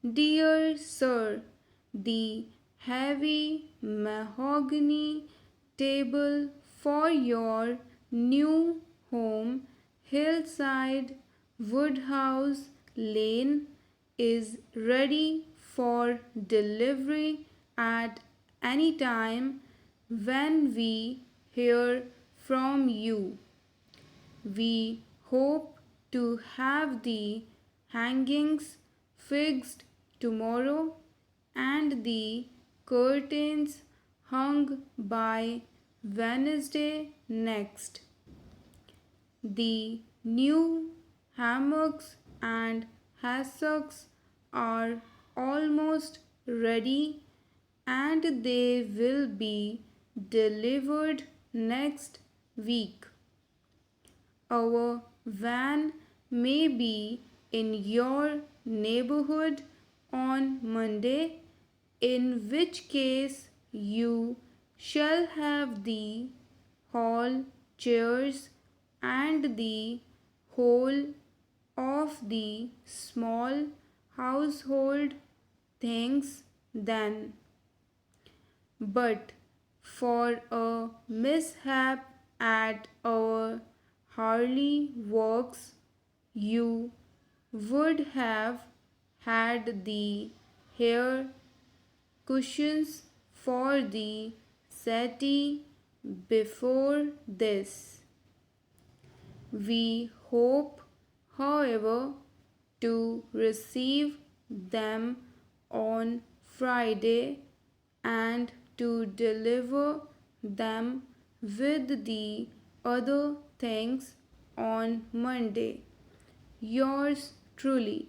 Dear Sir, the heavy mahogany table for your new home, Hillside Woodhouse Lane, is ready for delivery at any time when we hear from you. We hope to have the hangings fixed tomorrow and the curtains hung by Wednesday next. The new hammocks and hassocks are almost ready and they will be delivered next week. Our van may be in your neighborhood on Monday, in which case you shall have the hall chairs and the whole of the small household things then. But for a mishap at our Harley works, you would have had the hair cushions for the settee before this. We hope, however, to receive them on Friday and to deliver them with the other things on Monday. Yours truly,